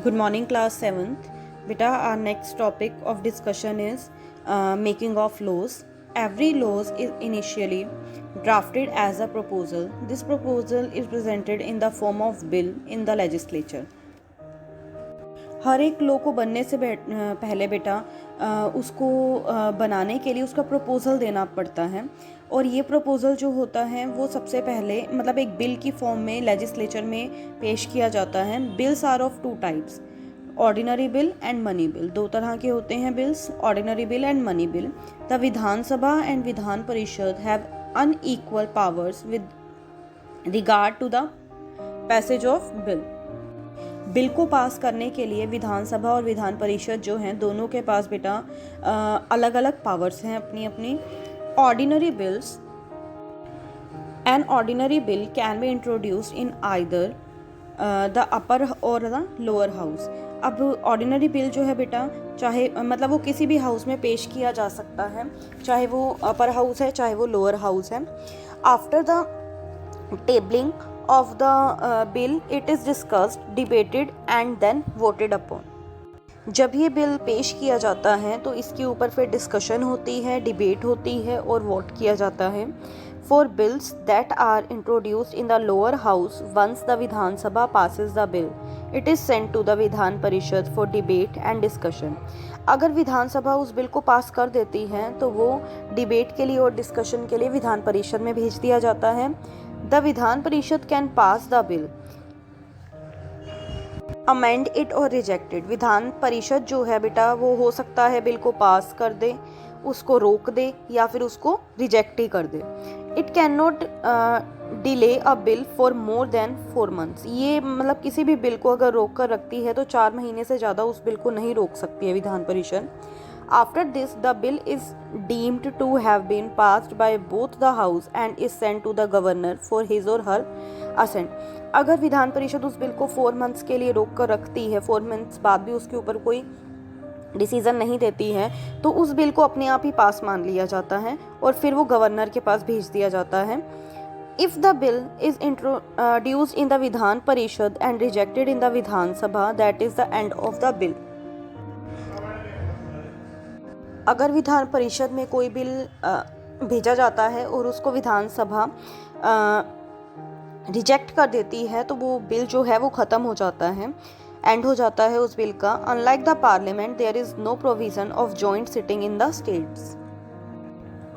Good morning, class 7th. Beta, our next topic of discussion is making of laws. Every laws is initially drafted as a proposal. This proposal is presented in the form of bill in the legislature. हर एक law को बनने से पहले बेटा उसको बनाने के लिए उसका प्रपोजल देना पड़ता है और ये प्रपोजल जो होता है वो सबसे पहले मतलब एक बिल की फॉर्म में लेजिस्लेचर में पेश किया जाता है. Bills are of two types, ordinary bill and money bill. दो तरह के होते हैं bills, ordinary bill and money bill. The Vidhan Sabha and Vidhan Parishad have unequal powers with regard to the passage of bill. Bill को पास करने के लिए विधानसभा और विधान परिषद जो हैं दोनों के पास बेटा अलग अलग पावर्स हैं अपनी अपनी. Ordinary bills, an ordinary bill can be introduced in either the upper और द लोअर हाउस. अब ऑर्डिनरी बिल जो है बेटा चाहे मतलब वो किसी भी हाउस में पेश किया जा सकता है, चाहे वो अपर हाउस है चाहे वो लोअर हाउस है. After the tabling of the bill it is discussed, debated and then voted upon. जब ये बिल पेश किया जाता है तो इसके ऊपर फिर डिस्कशन होती है, डिबेट होती है और वोट किया जाता है. For bills that are introduced in the lower house, once the Vidhan Sabha passes the bill, it is sent to the Vidhan Parishad for debate and discussion. अगर विधानसभा उस बिल को पास कर देती है तो वो डिबेट के लिए और डिस्कशन के लिए विधान परिषद में भेज दिया जाता है. The Vidhan Parishad can pass the bill, amend it और रिजेक्टेड. विधान परिषद जो है बेटा वो हो सकता है बिल को पास कर दे, उसको रोक दे या फिर उसको रिजेक्ट ही कर दे. It can not delay a bill for more than 4 months. ये मतलब किसी भी बिल को अगर रोक कर रखती है तो 4 महीने से ज़्यादा उस बिल को नहीं रोक सकती है Vidhan Parishad. After this, the bill is deemed to have been passed by both the house and is sent to the governor for his or her assent. अगर विधान परिषद उस बिल को 4 months के लिए रोक कर रखती है, 4 months बाद भी उसके ऊपर कोई डिसीजन नहीं देती है तो उस बिल को अपने आप ही पास मान लिया जाता है और फिर वो गवर्नर के पास भेज दिया जाता है. If the bill is introduced in the Vidhan Parishad and rejected in the Vidhan Sabha, that is the end of the bill. अगर विधान परिषद में कोई बिल भेजा जाता है और उसको विधानसभा रिजेक्ट कर देती है तो वो बिल जो है वो ख़त्म हो जाता है, एंड हो जाता है उस बिल का. Unlike the parliament there is no provision of joint sitting in the states.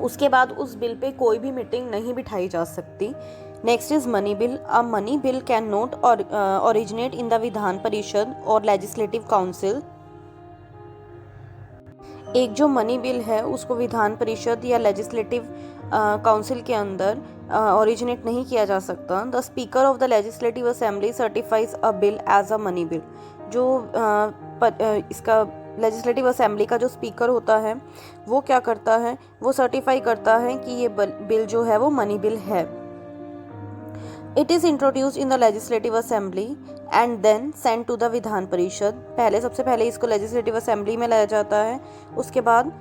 उसके बाद उस बिल पे कोई भी मीटिंग नहीं बिठाई जा सकती. Next is money bill. A money bill can not originate in the Vidhan परिषद और लेजिस्लेटिव काउंसिल. एक जो मनी बिल है उसको विधान परिषद या लेजिस्लेटिव काउंसिल के अंदर ओरिजिनेट नहीं किया जा सकता. The speaker of the legislative assembly certifies a bill as a money bill. जो इसका लेजिस्लेटिव असेंबली का जो स्पीकर होता है वो क्या करता है, वो सर्टिफाई करता है कि ये बिल जो है वो मनी बिल है. It is introduced in the legislative assembly and then sent to the Vidhan Parishad. सबसे पहले इसको लेजिस्लेटिव असेंबली में लाया जाता है, उसके बाद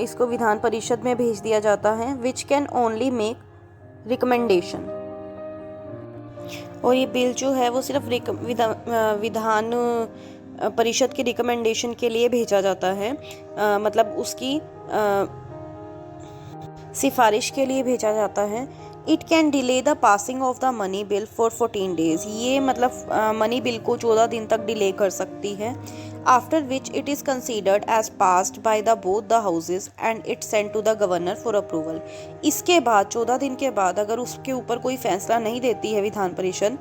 इसको विधान परिषद में भेज दिया जाता है. Which can only make recommendation. और ये बिल जो है वो सिर्फ विधान परिषद की रिकमेंडेशन के लिए भेजा जाता है, मतलब उसकी सिफारिश के लिए भेजा जाता है. It can delay the passing of the money bill for 14 days. ये मतलब मनी बिल को 14 दिन तक डिले कर सकती है. After which it is considered as passed by the both the houses and it sent to the governor for approval. इसके बाद 14 दिन के बाद अगर उसके ऊपर कोई फैसला नहीं देती है विधान परिषद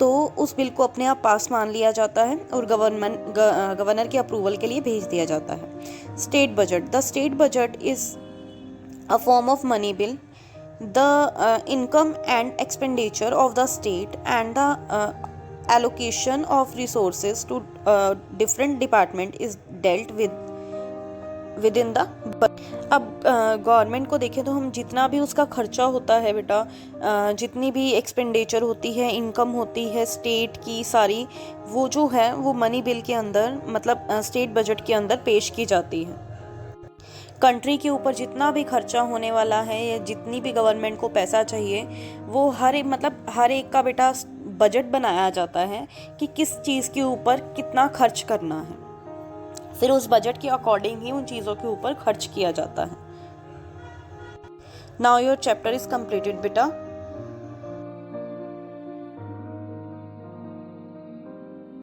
तो उस बिल को अपने आप पास मान लिया जाता है और गवर्नर के अप्रूवल के लिए भेज दिया जाता है. State budget. The state budget is a form of money bill. The income and expenditure of the state and the allocation of resources to different department is dealt within the budget. अब government को देखें तो हम जितना भी उसका खर्चा होता है बेटा, जितनी भी एक्सपेंडिचर होती है, इनकम होती है स्टेट की सारी, वो जो है वो मनी बिल के अंदर मतलब स्टेट बजट के अंदर पेश की जाती है. कंट्री के ऊपर जितना भी खर्चा होने वाला है या जितनी भी गवर्नमेंट को पैसा चाहिए वो हर एक का बेटा बजट बनाया जाता है कि किस चीज़ के ऊपर कितना खर्च करना है, फिर उस बजट के अकॉर्डिंग ही उन चीज़ों के ऊपर खर्च किया जाता है। Now your chapter is completed बेटा।